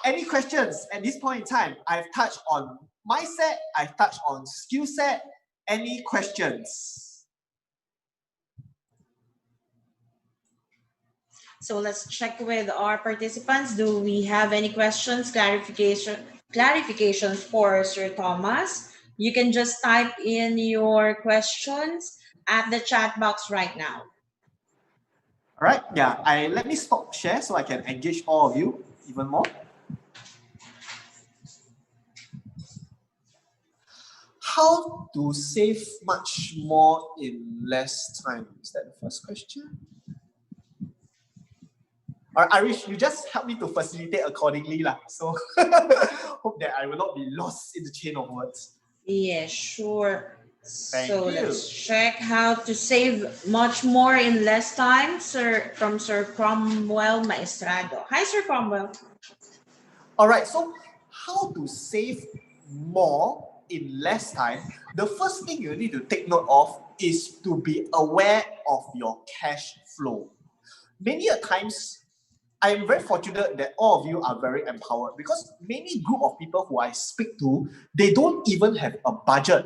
Any questions at this point in time? I've touched on mindset, I've touched on skill set. Any questions? So let's check with our participants. Do we have any questions, clarifications for Sir Thomas? You can just type in your questions at the chat box right now. All right, yeah, let me stop share so I can engage all of you even more. How to save much more in less time? Is that the first question? All right, Arish, you just help me to facilitate accordingly. So hope that I will not be lost in the chain of words. Yeah, sure. Thank you. Let's check how to save much more in less time, from Sir Cromwell Maestrado. Hi, Sir Cromwell. All right, so how to save more in less time? The first thing you need to take note of is to be aware of your cash flow. Many a times, I am very fortunate that all of you are very empowered because many group of people who I speak to, they don't even have a budget.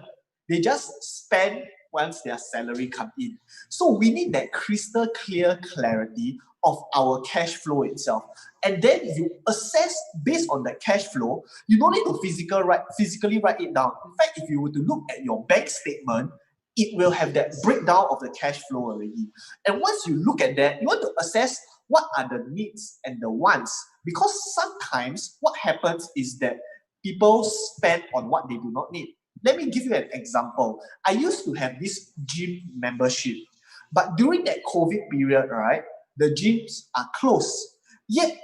They just spend once their salary comes in. So we need that crystal clear clarity of our cash flow itself. And then you assess based on that cash flow. You don't need to physically write it down. In fact, if you were to look at your bank statement, it will have that breakdown of the cash flow already. And once you look at that, you want to assess what are the needs and the wants. Because sometimes what happens is that people spend on what they do not need. Let me give you an example. I used to have this gym membership, but during that COVID period, right, the gyms are closed. Yet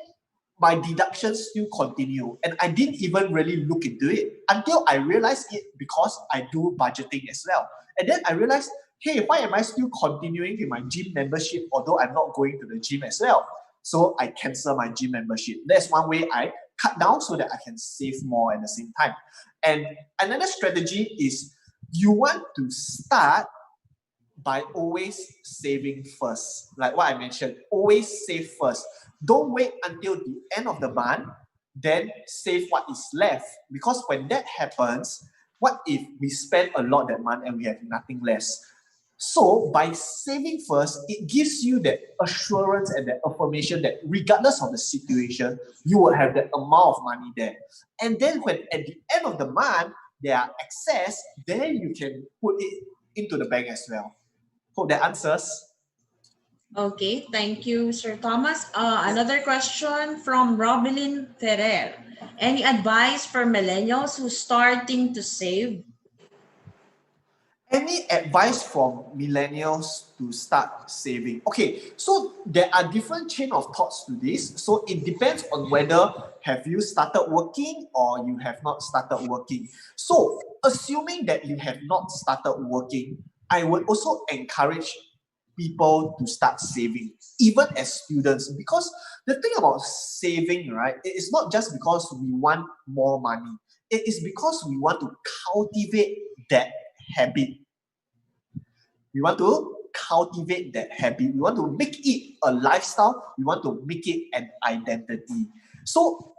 my deductions still continue, and I didn't even really look into it until I realized it because I do budgeting as well. And then I realized, hey, why am I still continuing with my gym membership although I'm not going to the gym as well? So I cancel my gym membership. That's one way I cut down so that I can save more at the same time. And another strategy is you want to start by always saving first. Like what I mentioned, always save first. Don't wait until the end of the month, then save what is left. Because when that happens, what if we spend a lot that month and we have nothing less? So by saving first, it gives you that assurance and that affirmation that regardless of the situation, you will have that amount of money there. And then when at the end of the month, there are excess, then you can put it into the bank as well. Hope that answers. Okay, thank you, Sir Thomas. Another question from Robelin Ferrer. Any advice for millennials who starting to save? Any advice from millennials to start saving? Okay, so there are different chain of thoughts to this. So it depends on whether have you started working or you have not started working. So assuming that you have not started working, I would also encourage people to start saving, even as students, because the thing about saving, right, it is not just because we want more money. It is because we want to cultivate that habit. We want to cultivate that habit. We want to make it a lifestyle. We want to make it an identity. So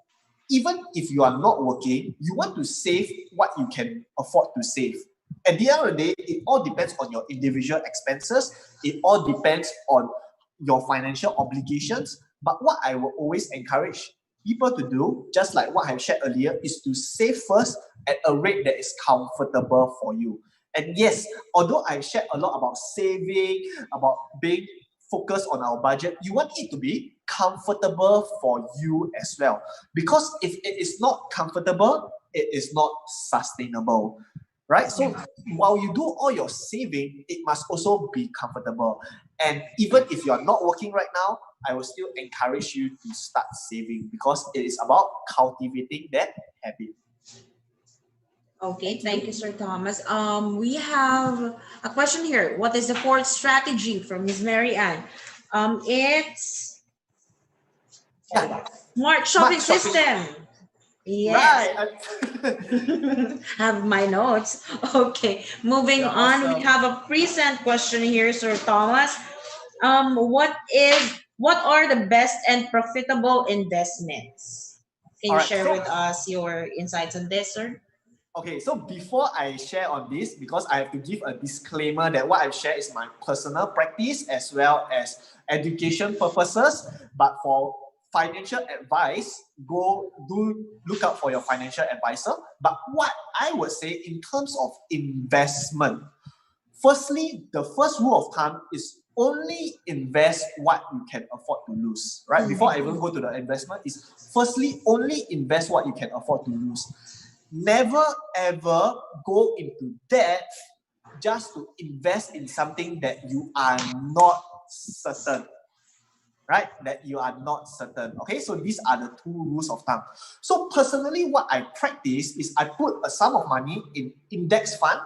even if you are not working, you want to save what you can afford to save. At the end of the day, it all depends on your individual expenses. It all depends on your financial obligations. But what I will always encourage people to do, just like what I shared earlier, is to save first at a rate that is comfortable for you. And yes, although I shared a lot about saving, about being focused on our budget, you want it to be comfortable for you as well. Because if it is not comfortable, it is not sustainable. Right? So while you do all your saving, it must also be comfortable. And even if you're not working right now, I will still encourage you to start saving because it is about cultivating that habit. Okay, thank you, Sir Thomas. We have a question here. What is the fourth strategy from Ms. Mary Ann? It's smart shopping system. Yes. Right. Have my notes. Okay, moving on. Awesome. We have a present question here, Sir Thomas. What are the best and profitable investments? Can you share with us your insights on this, sir? Okay, so before I share on this, because I have to give a disclaimer that what I've shared is my personal practice as well as education purposes, but for financial advice, do look out for your financial advisor. But what I would say in terms of investment, firstly, the first rule of thumb is only invest what you can afford to lose, right? Before I even go to the investment, is firstly only invest what you can afford to lose. Never ever go into debt just to invest in something that you are not certain, right? That you are not certain. Okay, so these are the two rules of thumb. So personally, what I practice is I put a sum of money in index fund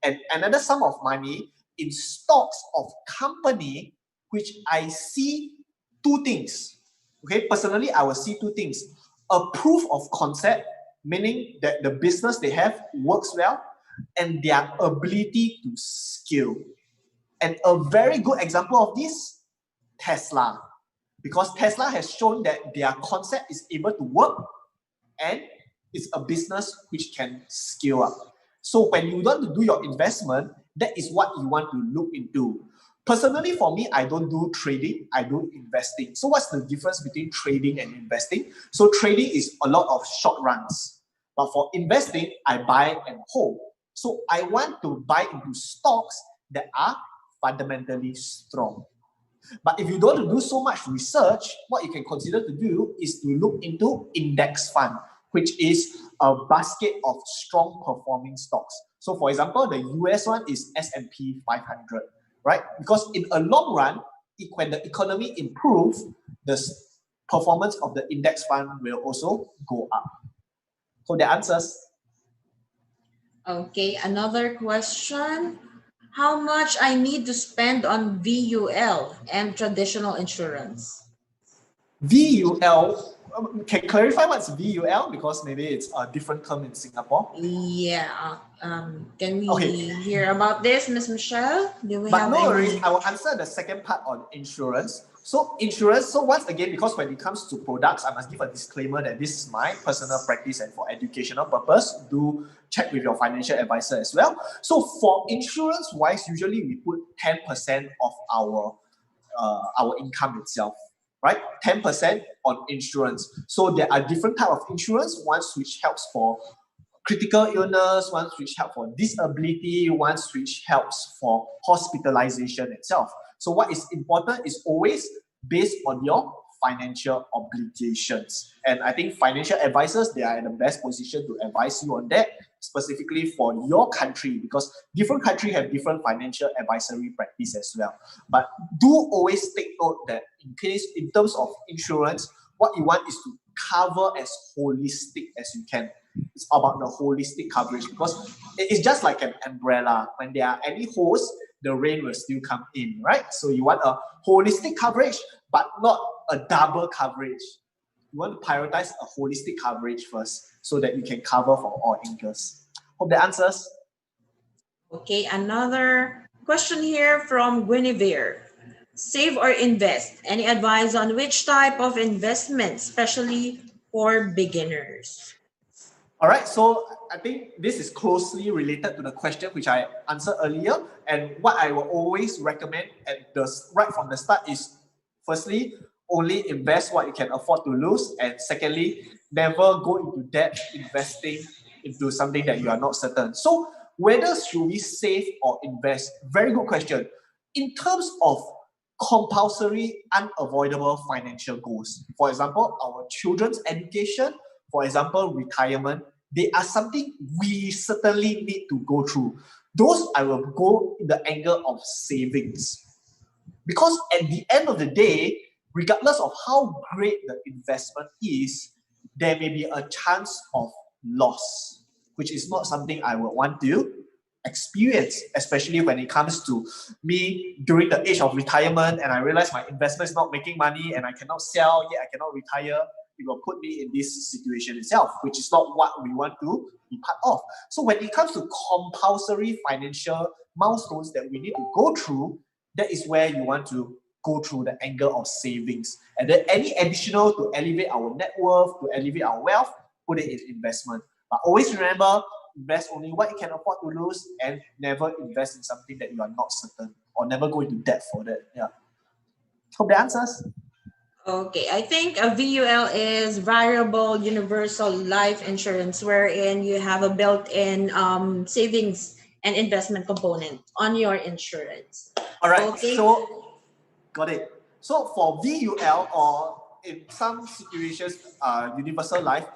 and another sum of money in stocks of company which I see two things. Okay, personally, I will see two things. A proof of concept, meaning that the business they have works well, and their ability to scale. And a very good example of this, Tesla. Because Tesla has shown that their concept is able to work and it's a business which can scale up. So when you want to do your investment, that is what you want to look into. Personally, for me, I don't do trading, I do investing. So what's the difference between trading and investing? So trading is a lot of short runs. But for investing, I buy and hold. So I want to buy into stocks that are fundamentally strong. But if you don't want to do so much research, what you can consider to do is to look into index fund, which is a basket of strong performing stocks. So for example, the US one is S&P 500, right? Because in a long run, when the economy improves, the performance of the index fund will also go up. So the answers. Okay, another question. How much I need to spend on VUL and traditional insurance? VUL, can clarify what's VUL because maybe it's a different term in Singapore. Yeah. Can we hear about this, Ms. Michelle? Do we but have no worries, I will answer the second part on insurance. So insurance, so once again, because when it comes to products, I must give a disclaimer that this is my personal practice and for educational purpose. Do check with your financial advisor as well. So for insurance wise, usually we put 10% of our income itself, right? 10% on insurance. So there are different types of insurance, ones which helps for critical illness, ones which help for disability, ones which helps for hospitalization itself. So what is important is always based on your financial obligations. And I think financial advisors, they are in the best position to advise you on that, specifically for your country, because different countries have different financial advisory practice as well. But do always take note that in terms of insurance, what you want is to cover as holistic as you can. It's about the holistic coverage because it's just like an umbrella. When there are any holes, the rain will still come in, right? So you want a holistic coverage, but not a double coverage. You want to prioritize a holistic coverage first so that you can cover for all angles. Hope that answers. Okay, another question here from Guinevere. Save or invest? Any advice on which type of investment, especially for beginners? All right, so I think this is closely related to the question which I answered earlier. And what I will always recommend right from the start is, firstly, only invest what you can afford to lose. And secondly, never go into debt investing into something that you are not certain. So whether should we save or invest? Very good question. In terms of compulsory, unavoidable financial goals, for example, our children's education, for example, retirement, they are something we certainly need to go through. Those I will go in the angle of savings. Because at the end of the day, regardless of how great the investment is, there may be a chance of loss, which is not something I would want to experience, especially when it comes to me during the age of retirement and I realize my investment is not making money and I cannot sell, yet I cannot retire. It will put me in this situation itself, which is not what we want to be part of. So when it comes to compulsory financial milestones that we need to go through, that is where you want to go through the angle of savings. And then any additional to elevate our net worth, to elevate our wealth, put it in investment. But always remember, invest only what you can afford to lose and never invest in something that you are not certain or never go into debt for that. Yeah. Hope that answers. Okay, I think a VUL is variable universal life insurance, wherein you have a built-in savings and investment component on your insurance. All right, Okay. so got it. So for VUL, or in some situations, universal life,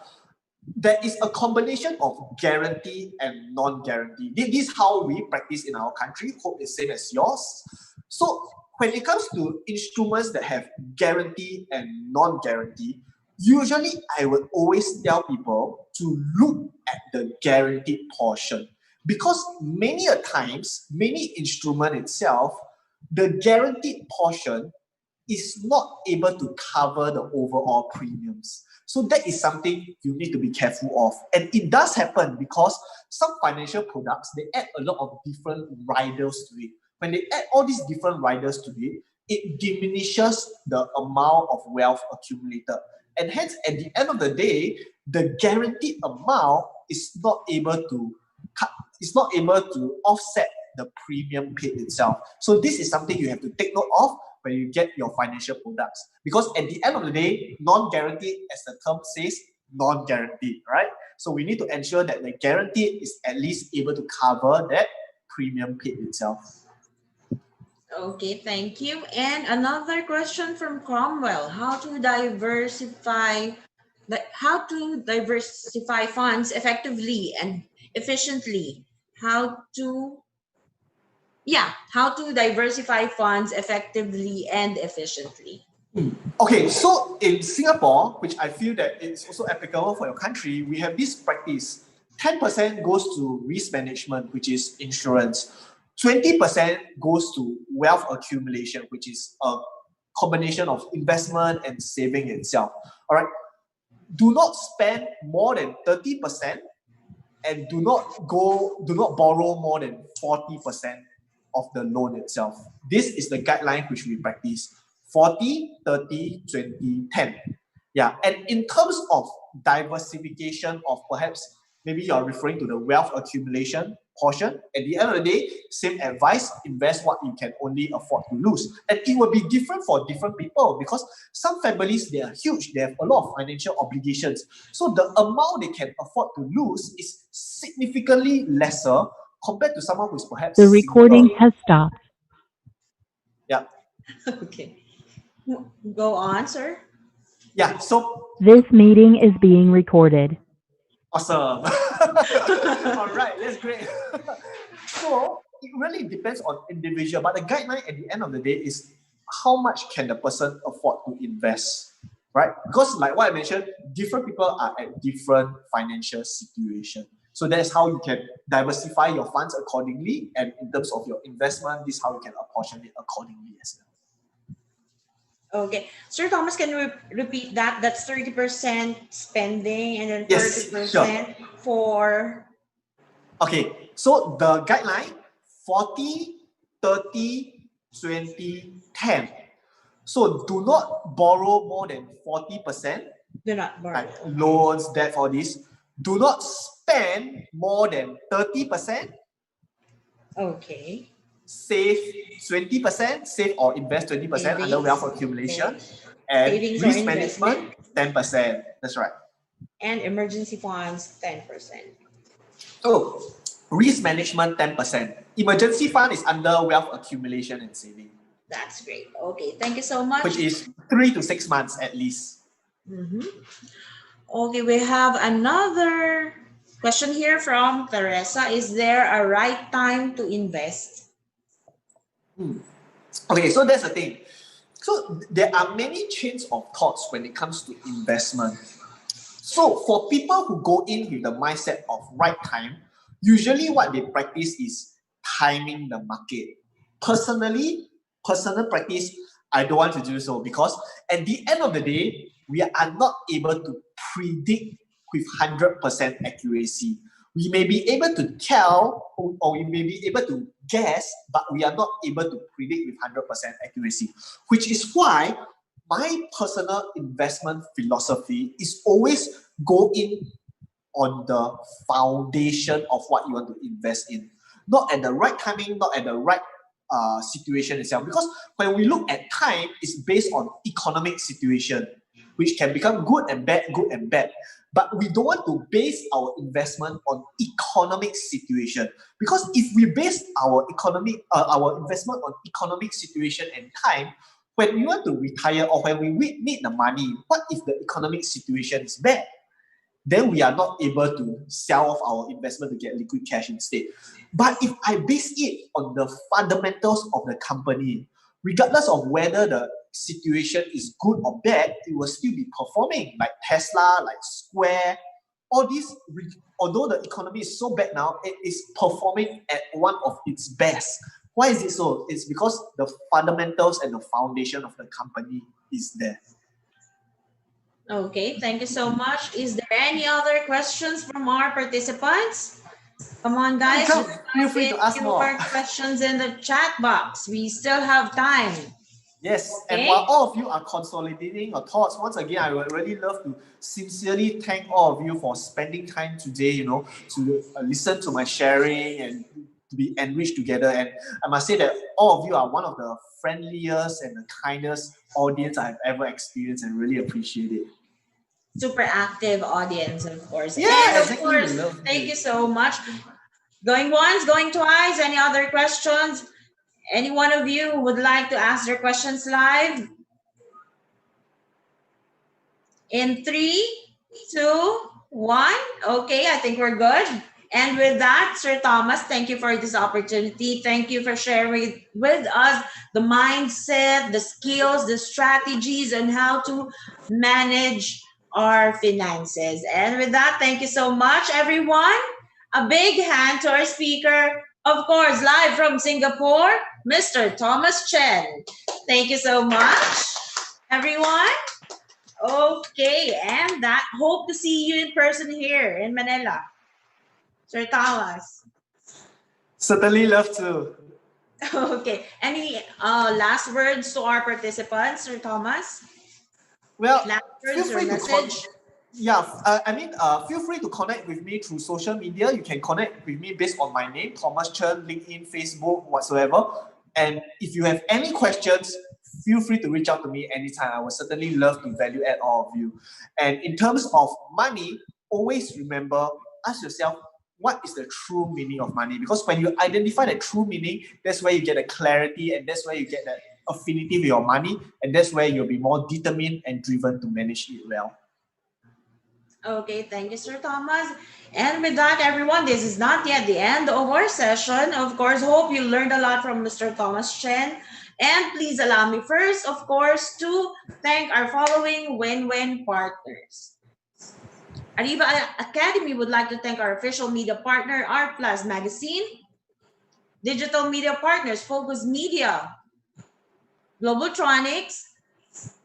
there is a combination of guarantee and non-guarantee. This is how we practice in our country. Hope it's same as yours. So when it comes to instruments that have guarantee and non-guarantee, usually I would always tell people to look at the guaranteed portion, because many a times, many instrument itself, the guaranteed portion is not able to cover the overall premiums. So that is something you need to be careful of. And it does happen because some financial products, they add a lot of different riders to it. When they add all these different riders to it, it diminishes the amount of wealth accumulated. And hence, at the end of the day, the guaranteed amount is not able to offset the premium paid itself. So this is something you have to take note of when you get your financial products. Because at the end of the day, non-guaranteed, as the term says, non-guaranteed, right? So we need to ensure that the guarantee is at least able to cover that premium paid itself. Okay, thank you. And another question from Cromwell: How to diversify funds effectively and efficiently? How to diversify funds effectively and efficiently? Okay, so in Singapore, which I feel that it's also applicable for your country, we have this practice. 10% goes to risk management, which is insurance. 20% goes to wealth accumulation, which is a combination of investment and saving itself. All right. Do not spend more than 30%, and do not borrow more than 40% of the loan itself. This is the guideline which we practice. 40, 30, 20, 10. Yeah. And in terms of diversification of perhaps maybe you're referring to the wealth accumulation portion, at the end of the day, same advice, invest what you can only afford to lose. And it will be different for different people, because some families, they are huge, they have a lot of financial obligations. So the amount they can afford to lose is significantly lesser compared to someone who's perhaps The recording has stopped. Yeah. Okay. Go on, sir. Yeah, so This meeting is being recorded. awesome. All right, that's great. So it really depends on individual, but the guideline at the end of the day is how much can the person afford to invest, right? Because like what I mentioned, different people are at different financial situations. So that's how you can diversify your funds accordingly, and in terms of your investment, this is how you can apportion it accordingly as well. Okay. Sir Thomas, can you repeat that? That's 30% spending and then 30% Yes, sure. for... Okay, so the guideline, 40, 30, 20, 10. So do not borrow more than 40%. Do not borrow. Like loans, debt, all this. Do not spend more than 30%. Okay. Save 20%, save or invest 20% under wealth accumulation. And Savings risk or management, 10%. That's right. And emergency funds, 10%. So, risk management, 10%. Emergency fund is under wealth accumulation and saving. That's great. Okay, thank you so much. Which is 3 to 6 months at least. Mm-hmm. Okay, we have another question here from Teresa. Is there a right time to invest? Okay, so that's the thing. So there are many chains of thoughts when it comes to investment. So for people who go in with the mindset of right time, usually what they practice is timing the market. Personal practice, I don't want to do so, because at the end of the day, we are not able to predict with 100% accuracy. We may be able to tell or we may be able to guess, but we are not able to predict with 100% accuracy, which is why my personal investment philosophy is always go in on the foundation of what you want to invest in, not at the right timing, not at the right situation itself. Because when we look at time, it's based on economic situation, which can become good and bad, good and bad. But we don't want to base our investment on economic situation, because if we base our investment on economic situation and time, when we want to retire or when we need the money, what if the economic situation is bad? Then we are not able to sell off our investment to get liquid cash instead. But if I base it on the fundamentals of the company, regardless of whether the situation is good or bad, it will still be performing, like Tesla, like Square, all these, although the economy is so bad now, it is performing at one of its best. Why is it so? It's because the fundamentals and the foundation of the company is there. Okay, thank you so much. Is there any other questions from our participants? Come on, guys. Feel free to ask more questions in the chat box. We still have time. Yes, okay. And while all of you are consolidating your thoughts, once again, I would really love to sincerely thank all of you for spending time today, to listen to my sharing and to be enriched together. And I must say that all of you are one of the friendliest and the kindest audience I've ever experienced, and really appreciate it. Super active audience, of course. Yeah, and of exactly. course, thank you so much. Going once, going twice. Any other questions? Any one of you who would like to ask their questions live? In 3, 2, 1. Okay, I think we're good. And with that, Sir Thomas, thank you for this opportunity. Thank you for sharing with us the mindset, the skills, the strategies, and how to manage our finances. And with that, thank you so much, everyone. A big hand to our speaker, of course, live from Singapore, Mr. Thomas Chen. Thank you so much, everyone. Okay, and that hope to see you in person here in Manila. Sir Thomas. Certainly love to. Okay. Any last words to our participants, Sir Thomas? Well, last words feel free or message? Feel free to connect with me through social media. You can connect with me based on my name, Thomas Chen, LinkedIn, Facebook, whatsoever. And if you have any questions, feel free to reach out to me anytime. I would certainly love to value add all of you. And in terms of money, always remember, ask yourself, what is the true meaning of money? Because when you identify the true meaning, that's where you get the clarity, and that's where you get the affinity with your money, and that's where you'll be more determined and driven to manage it well. Okay, thank you, Sir Thomas. And with that, everyone, this is not yet the end of our session. Of course, hope you learned a lot from Mr. Thomas Chen. And please allow me first, of course, to thank our following win-win partners. Ariva Academy would like to thank our official media partner, Art Plus Magazine, digital media partners, Focus Media, Globaltronics,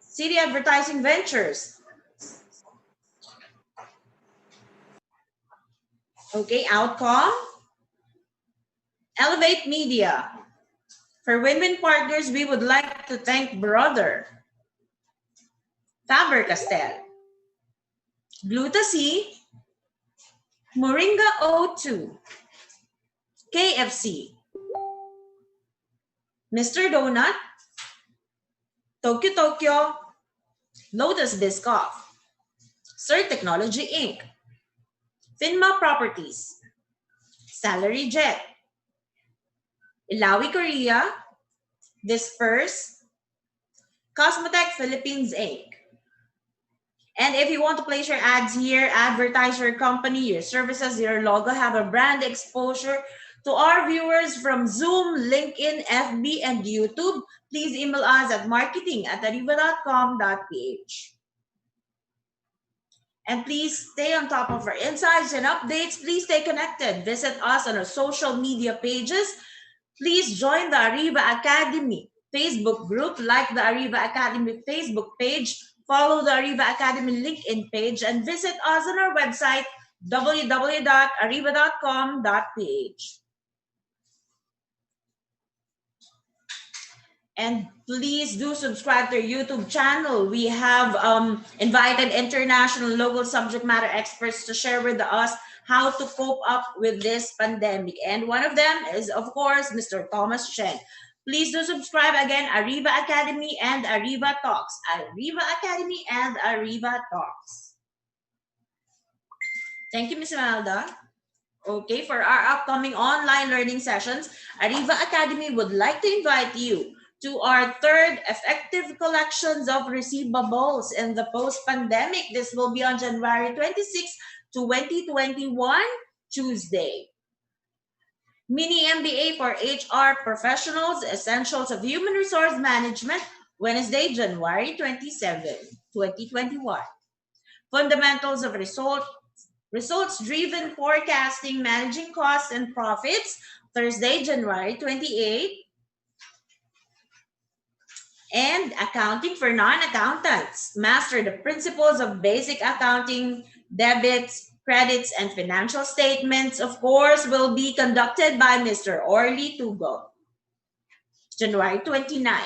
City Advertising Ventures, okay, Outcome, Elevate Media. For win-win partners, we would like to thank Brother, Faber-Castell, Gluta-C, Moringa O2, KFC, Mr. Donut, Tokyo, Lotus Biscoff, Sir Technology Inc., Finma Properties, Salary Jet, Ilawi Korea, Disperse, Cosmotech Philippines Inc. And if you want to place your ads here, advertise your company, your services, your logo, have a brand exposure to our viewers from Zoom, LinkedIn, FB, and YouTube, please email us at marketing@ariva.com.ph. And please stay on top of our insights and updates. Please stay connected. Visit us on our social media pages. Please join the Ariva Academy Facebook group, like the Ariva Academy Facebook page, follow the Ariva Academy LinkedIn page, and visit us on our website, www.ariva.com.ph. And please do subscribe to our YouTube channel. We have invited international local subject matter experts to share with us how to cope up with this pandemic. And one of them is, of course, Mr. Thomas Chen. Please do subscribe again, Ariva Academy and Ariva Talks. Ariva Academy and Ariva Talks. Thank you, Ms. Imelda. Okay, for our upcoming online learning sessions, Ariva Academy would like to invite you to our third effective collections of receivables in the post-pandemic. This will be on January 26, 2021, Tuesday. Mini MBA for HR Professionals, Essentials of Human Resource Management, Wednesday, January 27, 2021. Fundamentals of Results-Driven Forecasting, Managing Costs and Profits, Thursday, January 28. And Accounting for Non-Accountants. Master the Principles of Basic Accounting, Debits, Credits, and Financial Statements, of course, will be conducted by Mr. Orly Tugo. January 29.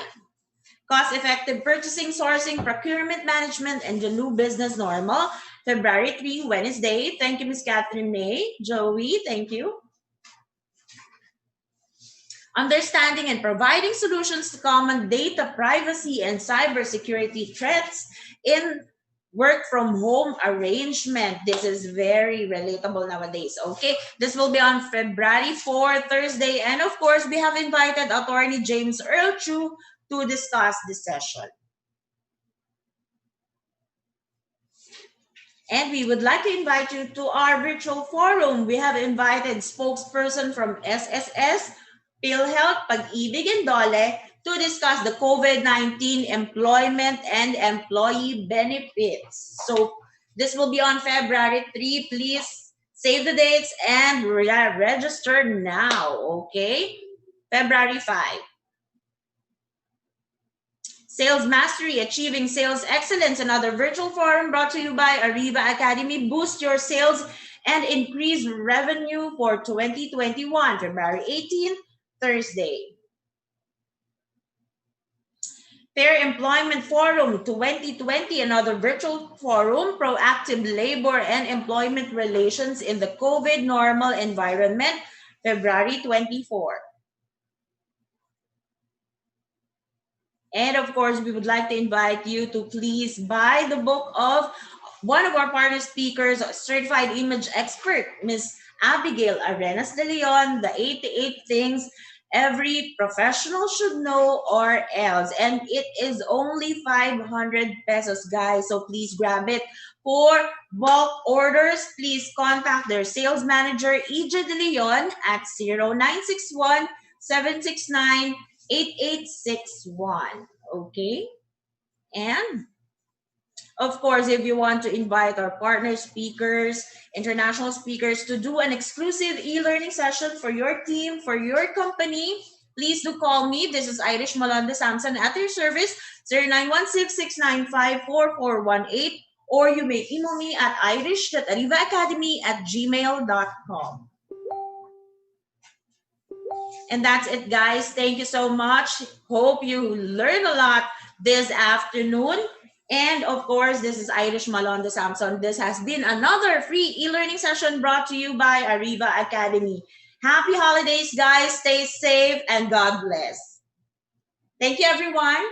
Cost-Effective Purchasing, Sourcing, Procurement Management, and the New Business Normal, February 3, Wednesday. Thank you, Ms. Catherine May. Joey, thank you. Understanding and providing solutions to common data privacy and cybersecurity threats in work from home arrangement. This is very relatable nowadays. Okay, this will be on February 4, Thursday. And of course, we have invited attorney James Earl Chu to discuss this session. And we would like to invite you to our virtual forum. We have invited spokesperson from SSS, PhilHealth, Pag-ibig, and DOLE to discuss the COVID-19 employment and employee benefits. So this will be on February 3. Please save the dates and register now, okay? February 5. Sales Mastery, Achieving Sales Excellence, another virtual forum brought to you by Ariva Academy. Boost your sales and increase revenue for 2021, February 18th, Thursday. Fair Employment Forum 2020, another virtual forum, proactive labor and employment relations in the COVID normal environment, February 24. And of course, we would like to invite you to please buy the book of one of our partner speakers, certified image expert, Ms. Abigail Arenas de Leon, The 88 Things Every Professional Should Know or Else. And it is only 500 pesos, guys. So please grab it. For bulk orders, please contact their sales manager, EJ de Leon, at 0961 769 8861. Okay, and of course, if you want to invite our partner speakers, international speakers, to do an exclusive e-learning session for your team, for your company, please do call me. This is Irish Malonda Samson at your service, 0916-695-4418, or you may email me at irish.arivaacademy@gmail.com. And that's it, guys. Thank you so much. Hope you learned a lot this afternoon. And of course, this is Irish Malonda Samson. This has been another free e-learning session brought to you by Ariva Academy. Happy holidays, guys. Stay safe and God bless. Thank you, everyone.